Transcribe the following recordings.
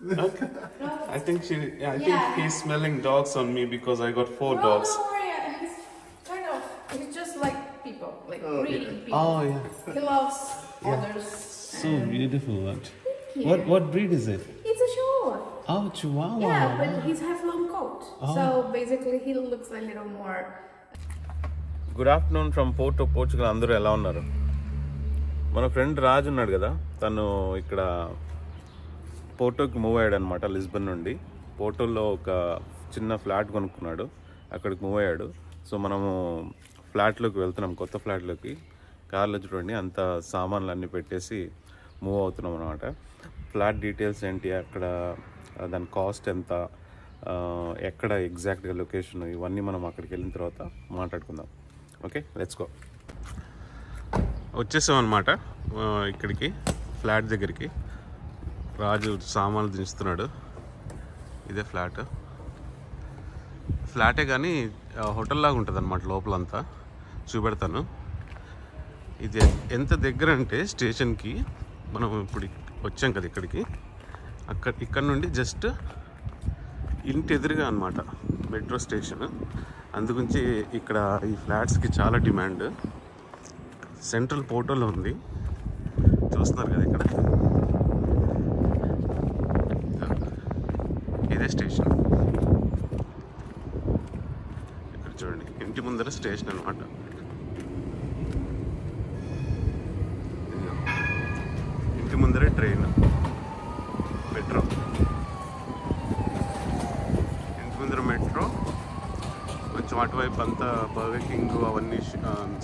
Okay. No. I think think he's smelling dogs on me because I got 4 dogs. Don't worry. He's just like people, like breeding people. Oh yeah. He loves Yeah. others. So beautiful. you. What breed is it? It's a Chihuahua. Oh, Chihuahua. Yeah, but he's half long coat. Oh. So basically he looks a little more. Good afternoon from Porto Portugal. అందరూ ఎలా ఉన్నారు? మన friend రాజు ఉన్నాడు కదా, తను ఇక్కడ పోర్టోకి move అయ్యాడు అనమాట. లిస్బన్ నుండి పోర్టోలో ఒక చిన్న ఫ్లాట్ కొనుక్కున్నాడు, అక్కడికి మూవ్ అయ్యాడు. సో మనము ఫ్లాట్లోకి వెళ్తున్నాం, కొత్త ఫ్లాట్లోకి. కార్లో చూడండి అంత సామాన్లు అన్నీ పెట్టేసి మూవ్ అవుతున్నాం అనమాట. ఫ్లాట్ డీటెయిల్స్ ఏంటి, అక్కడ దాని కాస్ట్ ఎంత, ఎక్కడ ఎగ్జాక్ట్గా లొకేషన్, ఇవన్నీ మనం అక్కడికి వెళ్ళిన తర్వాత మాట్లాడుకుందాం. Okay, let's go. వచ్చేసాం అనమాట ఇక్కడికి, ఫ్లాట్ దగ్గరికి. రాజు సామాన్లు దించుతున్నాడు. ఇదే ఫ్లాటే కానీ హోటల్ లాగా ఉంటుంది అనమాట లోపలంతా. చూపెడతాను. ఇది ఎంత దగ్గర అంటే స్టేషన్కి మనం ఇప్పుడు వచ్చాం కదా ఇక్కడికి, ఇక్కడ నుండి జస్ట్ ఇంటి ఎదురుగా అనమాట మెట్రో స్టేషన్. అందుగురించి ఇక్కడ ఈ ఫ్లాట్స్కి చాలా డిమాండ్. సెంట్రల్ పోర్టోలో ఉంది, చూస్తున్నారు కదా ఇక్కడ. ఇదే స్టేషన్. ఇక్కడ చూడండి, ఇంటి ముందర స్టేషన్ అనమాట. ఇంటి ముందరే ట్రైన్, మెట్రో. ఇంటి ముందర మెట్రో, కొంచెం అటువైపు అంతా బర్గర్ కింగ్ అవన్నీ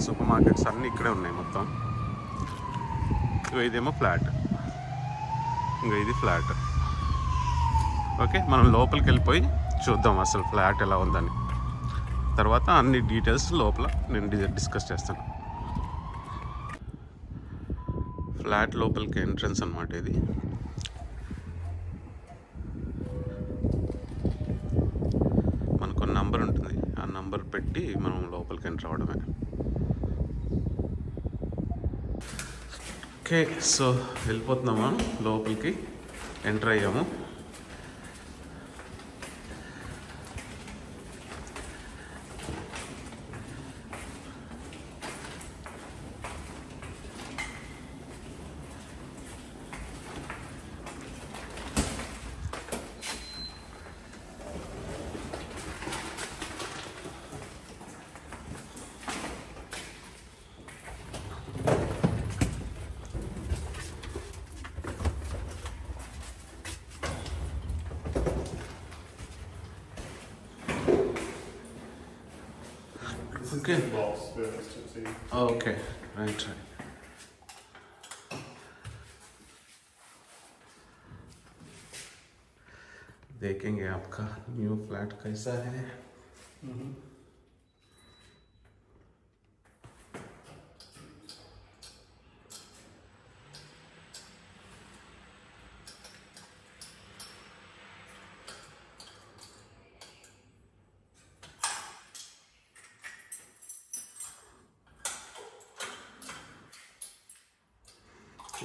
సూపర్ మార్కెట్స్ అన్నీ ఇక్కడే ఉన్నాయి మొత్తం. ఇదేమో ఫ్లాట్, ఇంకా ఇది ఫ్లాట్. ఓకే, మనం లోపలికి వెళ్ళిపోయి చూద్దాం అసలు ఫ్లాట్ ఎలా ఉందని. తర్వాత అన్ని డీటెయిల్స్ లోపల నేను డిస్కస్ చేస్తాను. ఫ్లాట్ లోపలికి ఎంట్రన్స్ అనమాట ఇది. మనకు నంబర్ ఉంటుంది, ఆ నంబర్ పెట్టి మనం లోపలికి ఎంటర్ అవ్వడమే. ఓకే, సో వెళ్ళిపోతున్నామా లోపలికి. ఎంటర్ అయ్యాము. Okay. Okay, right. देखेंगे आपका न्यू फ्लैट कैसा है.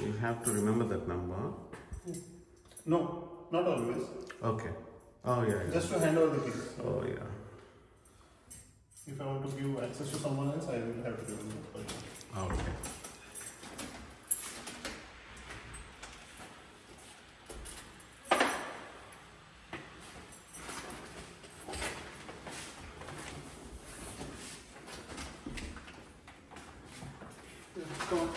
You have to remember that number. No, not always. Okay. Oh yeah. Just to hand over the keys. Oh yeah. If I want to give access to someone else, I will have to give them that person. Okay. Come on.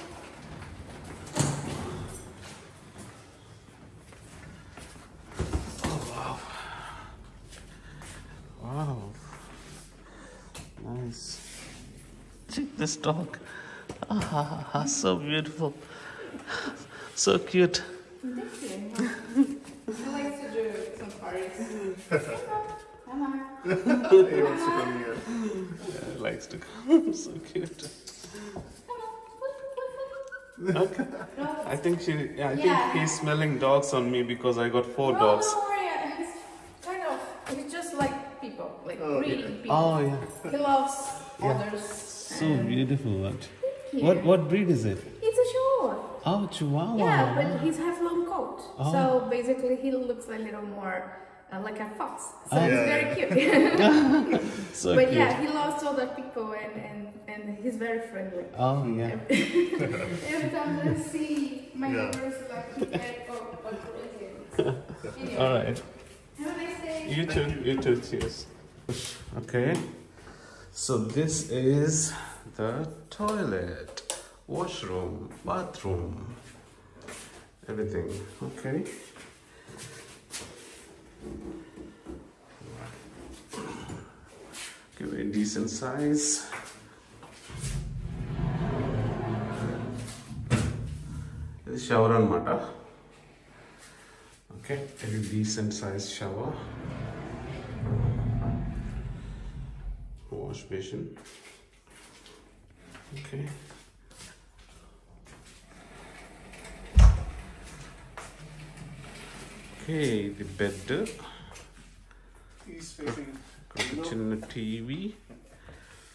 Wow. Nice. Check this dog. Ah, so beautiful. So cute. Thank you. He likes to do safaris. Come on. He wants to come here. Yeah, he likes to come. So cute. Okay. I think think he's smelling dogs on me because I got 4 dogs. Don't worry. He's just like people, like breeding people. Oh yeah. He loves Yeah. others. So beautiful. you. What breed is it? It's a Chihuahua. Oh, Chihuahua. Yeah, but he's have long coat. Oh. So basically, he looks a little more like a fox. So Oh. he's Yeah. very cute. So But cute. yeah, he loves other people and he's very friendly. Oh, yeah. Every time I see my Yeah. neighbors, like, crazy. Anyway, All right. have a nice day. You too. You too. Cheers. Okay. So this is the toilet, washroom, bathroom, everything. Okay. Give it a decent size. This is shower anamata. Okay, a decent size shower. Wash basin. Okay. Okay, the bed. He's facing window. చిన్న TV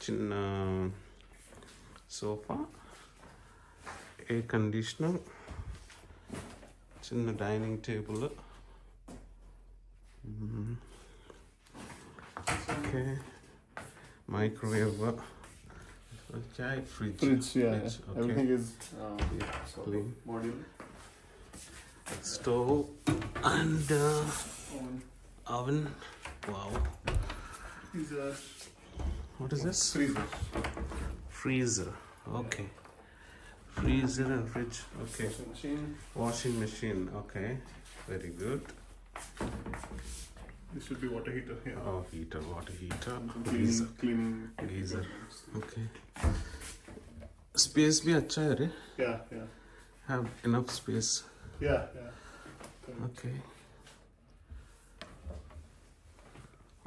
చిన్న sofa air conditioner చిన్న dining table okay microwave chai fridge Fridge, yeah. okay. Everything is clean. modular. stove and Oven. oven. Wow, These are what is this? freezer. Freezer. Okay, freezer and fridge. Okay, Washing machine. washing machine. Okay, very good. This should be water heater here. Oh, heater, water heater, Some geyser. cleaning. Geyser. Okay. Space भी अच्छा है रे. Yeah, yeah. Have enough space. Yeah, yeah. Okay.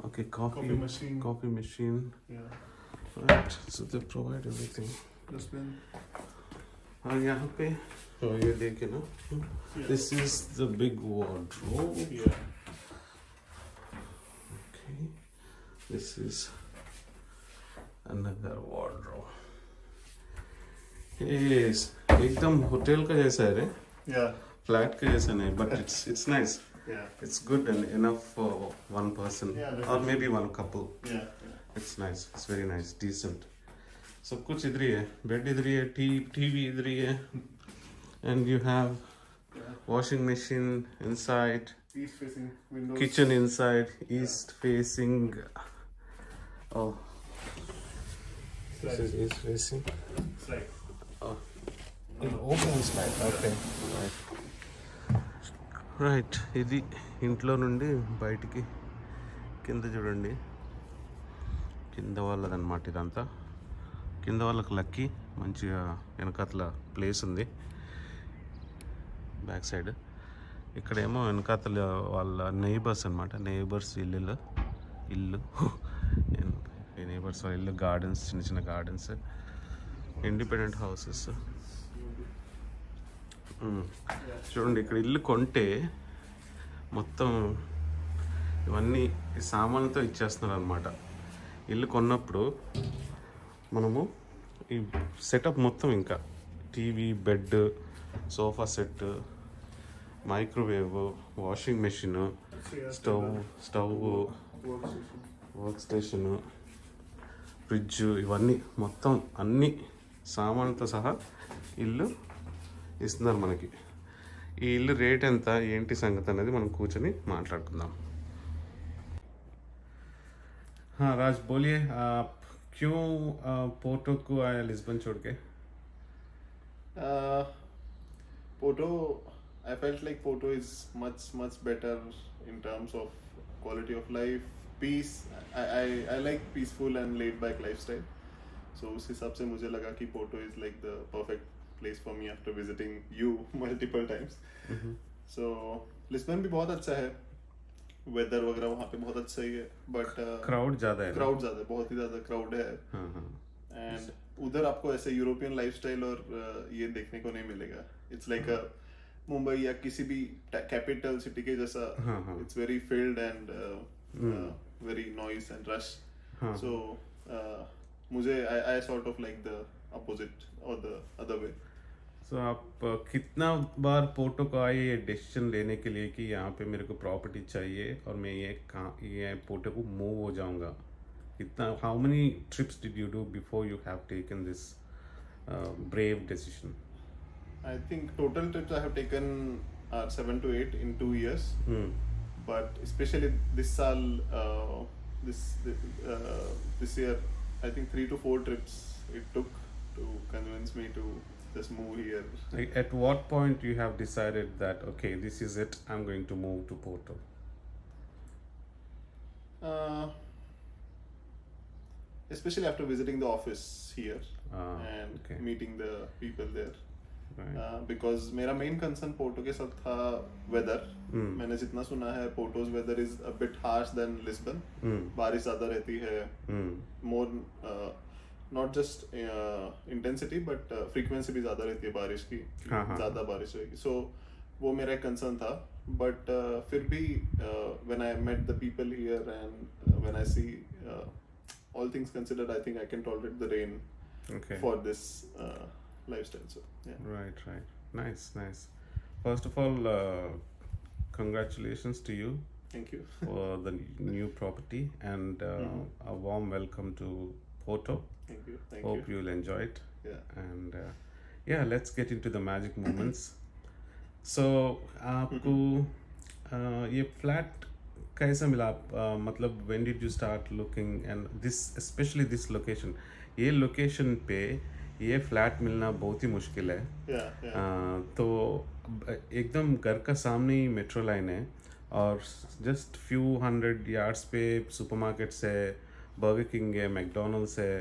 Okay, coffee machine. Coffee machine. Yeah. Right. So they provide everything. Dustbin. और यहाँ पे oh ये देखे ना. Yeah. This is the big wardrobe. Yeah. Okay. This is another wardrobe. Yes, एकदम hotel का जैसा है रे. Yeah. Flat का जैसा नहीं, but it's nice. Yeah. It's good and enough for one person Yeah, or definitely. maybe one couple. Yeah. Yeah. It's nice. It's very nice, decent. सब कुछ इधर ही है. Bed इधर ही है, TV इधर ही है, and you have Yeah. washing machine inside, East facing windows. kitchen inside, east facing. Oh, this is east facing. Slide. Oh, it opens like okay. Right. Right ఇది ఇంట్లో నుండి బయటికి కింద చూడండి కింద వాళ్ళదన్నమాట ఇదంతా కింద వాళ్ళకి లక్కీ మంచిగా వెనకాతల ప్లేస్ ఉంది బ్యాక్ సైడ్ ఇక్కడేమో వెనకాతల వాళ్ళ నైబర్స్ అనమాట నైబర్స్ ఇల్లు ఈ నైబర్స్ వాళ్ళ ఇల్లు గార్డెన్స్ చిన్న చిన్న గార్డెన్స్ ఇండిపెండెంట్ హౌసెస్ చూడండి ఇక్కడ ఇల్లు కొంటే మొత్తం ఇవన్నీ ఈ సామాన్లతో ఇచ్చేస్తున్నారు అనమాట ఇల్లు కొన్నప్పుడు మనము ఈ సెటప్ మొత్తం ఇంకా TV bed sofa set microwave washing machine stove work station fridge ఇవన్నీ మొత్తం అన్ని సామాన్లతో సహా ఇల్లు ఇస్తున్నారు మనకి ఈ ఇల్లు రేట్ ఎంత ఏంటి సంగతి అనేది మనం కూర్చొని మాట్లాడుకుందాం हाँ राज बोलिए आप क्यों पोर्टो को आया लिस्बन छोड़ के Porto, I felt like Porto is much better in terms of quality of life, peace. I like peaceful and laid back lifestyle. So उस हिसाब से मुझे लगा कि Porto is like the perfect place for me after visiting you multiple times. So Lisbon भी बहुत अच्छा है, वेदर वगैरह वहाँ पे बहुत अच्छा ही है, बट क्राउड ज़्यादा है क्राउड ज़्यादा है, बहुत ही ज़्यादा क्राउड है. एंड उधर आपको ऐसे यूरोपियन लाइफस्टाइल और ये देखने को नहीं मिलेगा. इट्स लाइक मुंबई या किसी भी कैपिटल सिटी के जैसा. It's very field and very noise and rush. So मुझे I sort of like the opposite और द अदर वे. सो आप कितना बार पोर्टो को आए ये डिसीजन लेने के लिए कि यहाँ पे मेरे को प्रॉपर्टी चाहिए और मैं ये पोर्टो को मूव हो जाऊँगा? कितना, how many trips did you do before you have taken this brave decision? I think total trips I have taken are 7 to 8 in 2 years. But especially this saal, this year, I think 3 to 4 trips it took to convince me to just move here. Like, at what point you have decided that okay, this is it, I'm going to move to Porto? Especially after visiting the office here and okay. meeting the people there. Right. Because मेरा main concern Porto के साथ था weather. मैंने जितना सुना है पोर्टो's weather is a bit harsh than Lisbon. बारिश ज़्यादा रहती है. More not just intensity but frequency भी ज़्यादा रहती है बारिश की. ज़्यादा बारिश रहेगी. So वो मेरा एक concern था. But फिर भी when I met the people here and when I see all things considered, I think I can tolerate the rain for this lifestyle. So yeah. Right. Nice. First of all, congratulations to you. Thank you. For the new property and a warm welcome to Porto. Thank you. Hope you'll enjoy it. Yeah. And yeah, let's get into the magic moments. So आपको ये flat कैसा मिला? मतलब when did you start looking and this especially this location, ये location पे ये flat मिलना बहुत ही मुश्किल है. तो एकदम घर का सामने ही मेट्रो लाइन है और जस्ट फ्यू 100 यार्ड्स पे सुपरमार्केट्स है, बर्गर किंग है, मैकडोनल्ड्स है,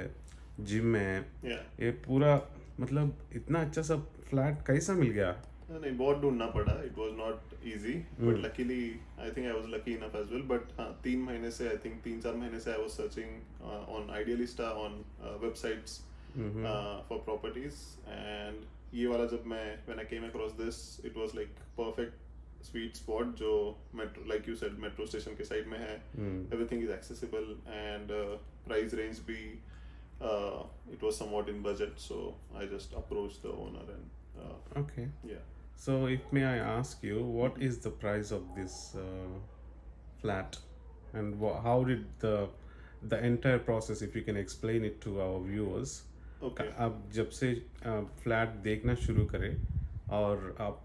जिम है. ये पूरा मतलब इतना अच्छा सा फ्लैट कैसा मिल गया? नहीं, बहुत ढूंढना पड़ा. It was not easy, but luckily I think I was lucky enough as well. But हाँ, 3 महीने से, I think 3-4 महीने से I was searching on Idealista, on websites for properties. And ये वाला जब मैं when I came across this, it was like perfect sweet spot जो metro, like you said, metro station के side में है. Everything is accessible and price range भी it was somewhat in budget, so I just approached the owner and okay. Yeah. So if may I ask you, what is the price of this flat and how did the entire process, if you can explain it to our viewers? Okay. आप जब से flat देखना शुरू करें और आप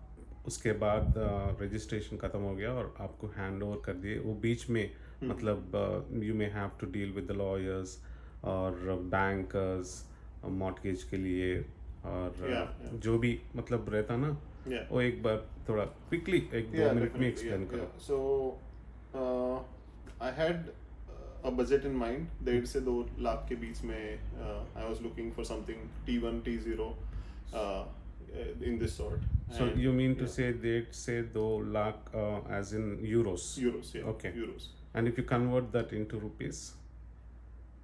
उसके बाद रजिस्ट्रेशन ख़त्म हो गया और आपको हैंड ओवर कर दिए, वो बीच में मतलब you may have to deal with the lawyers और बैंकर्स मॉर्टगेज के लिए और जो भी मतलब रहता ना, वो एक बार थोड़ा क्विकली 1-2 मिनट में एक्सप्लेन करो. So I had a budget in mind. 1.5 से 2 लाख के बीच में I was looking for something T1 T0 in this sort. So you mean to say they'd say 2 lakh as in euros? Euros, yeah. Okay. Euros. And if you convert that into rupees?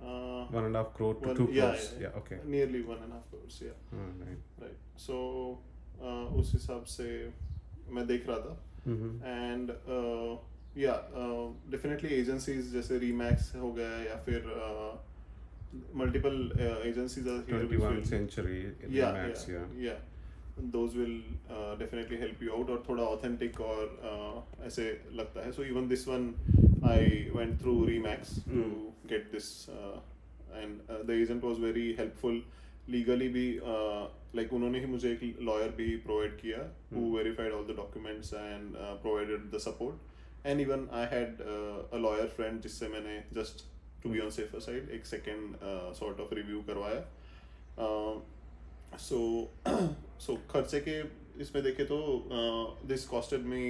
1.5 crore to 2 crores. Yeah, okay. Nearly 1.5 crores, yeah. Right. So उस हिसाब से मैं देख रहा था. And definitely agencies जैसे Remax हो गया या फिर multiple agencies are here. 21st Century Remax, yeah. Those will definitely help you out और थोड़ा authentic और ऐसे लगता है. So even this one I went through Remax to get this and the agent was very helpful. Legally भी like उन्होंने ही मुझे एक lawyer भी provide किया who verified all the documents and provided the support. And even I had a lawyer friend जिससे मैंने just to be on safer side एक second sort of review करवाया. So खर्चे के इसमें देखे तो this costed me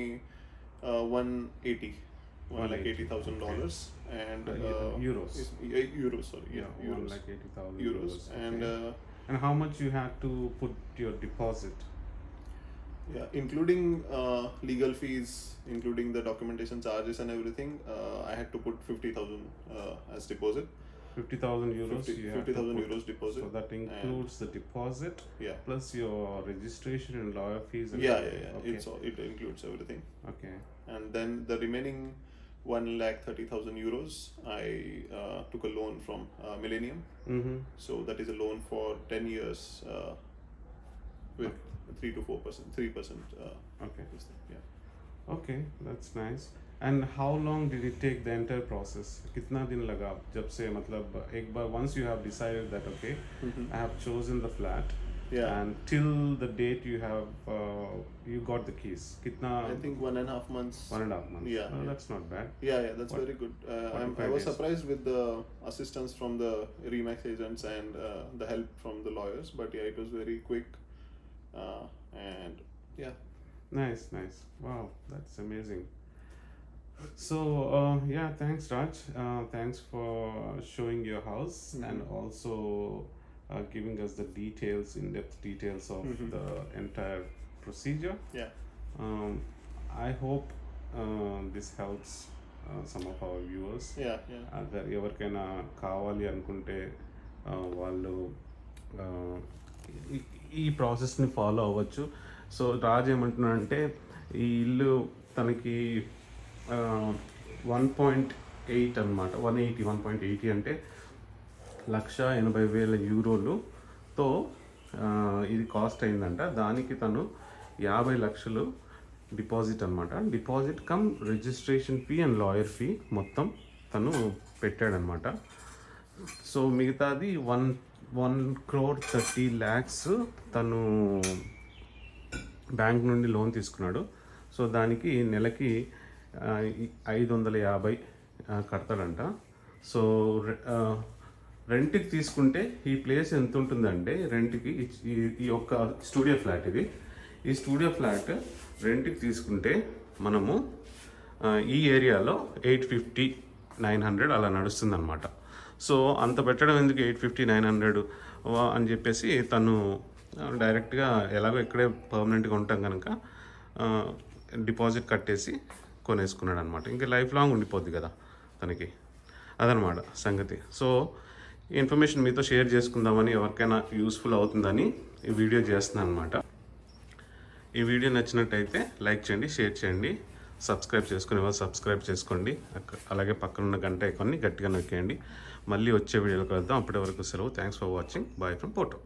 $180,000 and euros. Euros, sorry, yeah, euros. 180,000 euros. Okay. And how much you had to put your deposit? Yeah, including legal fees, including the documentation charges and everything, I had to put 50,000 as deposit. 50,000 euros. 50,000 euros deposit. So that includes the deposit. Yeah. Plus your registration and lawyer fees. And Yeah. Okay. It includes everything. Okay. And then the remaining 130,000 euros, I took a loan from Millennium. So that is a loan for 10 years with 3 to 4%, 3%. Okay. This thing, yeah. Okay, that's nice. And how long did it take the entire process? कितना दिन लगा जब से मतलब एक बार once you have decided that okay, I have chosen the flat, Yeah. and till the date you have you got the keys. कितना? I think 1.5 months. 1.5 months. Yeah, Oh, yeah. that's not bad. Yeah, that's very good. I 45 was days. surprised with the assistance from the Remax agents and the help from the lawyers, but yeah, it was very quick. And yeah. Nice. Wow, that's amazing. So yeah, thanks Raj. Thanks for showing your house and also giving us the details, in-depth details of the entire procedure. Yeah. I hope this helps some of our viewers. Yeah. అదే ఎవరికైనా కావాలి అనుకుంటే వాళ్ళు ఈ ప్రాసెస్ని follow అవ్వచ్చు. So Raj ఏమంటున్నాడంటే ఈ ఇల్లు తనకి 1.8 అనమాట, 180 అంటే 1,80,000 యూరోలుతో ఇది కాస్ట్ అయిందంట. దానికి తను 50 లక్షలు డిపాజిట్ అనమాట, deposit come registration fee and lawyer fee మొత్తం తను పెట్టాడనమాట. సో మిగతాది 1,30,00,000 తను బ్యాంక్ నుండి లోన్ తీసుకున్నాడు. సో దానికి నెలకి 550 కడతాడంట. సో రెంట్కి తీసుకుంటే ఈ ప్లేస్ ఎంత ఉంటుందంటే రెంట్కి ఈ యొక్క స్టూడియో ఫ్లాట్ ఇది, ఈ స్టూడియో ఫ్లాట్ రెంట్కి తీసుకుంటే మనము ఈ ఏరియాలో 850-900 అలా నడుస్తుంది అనమాట. సో అంత పెట్టడం ఎందుకు 850-900 అని చెప్పేసి తను డైరెక్ట్గా ఎలాగో ఇక్కడే పర్మనెంట్గా ఉంటాం కనుక డిపాజిట్ కట్టేసి కొనేసుకున్నాడు అనమాట. ఇంకా లైఫ్ లాంగ్ ఉండిపోద్ది కదా తనకి, అదనమాట సంగతి. సో ఈ ఇన్ఫర్మేషన్ మీతో షేర్ చేసుకుందామని, ఎవరికైనా యూస్ఫుల్ అవుతుందని ఈ వీడియో చేస్తున్నాను అనమాట. ఈ వీడియో నచ్చినట్టయితే లైక్ చేయండి, షేర్ చేయండి, సబ్స్క్రైబ్ చేసుకునే వాళ్ళు సబ్స్క్రైబ్ చేసుకోండి. అలాగే పక్కనున్న గంట ఐకాన్ని గట్టిగా నొక్కేయండి. మళ్ళీ వచ్చే వీడియోలో కలుద్దాం. అప్పటి వరకు సెలవు. Thanks for watching. Bye from photo.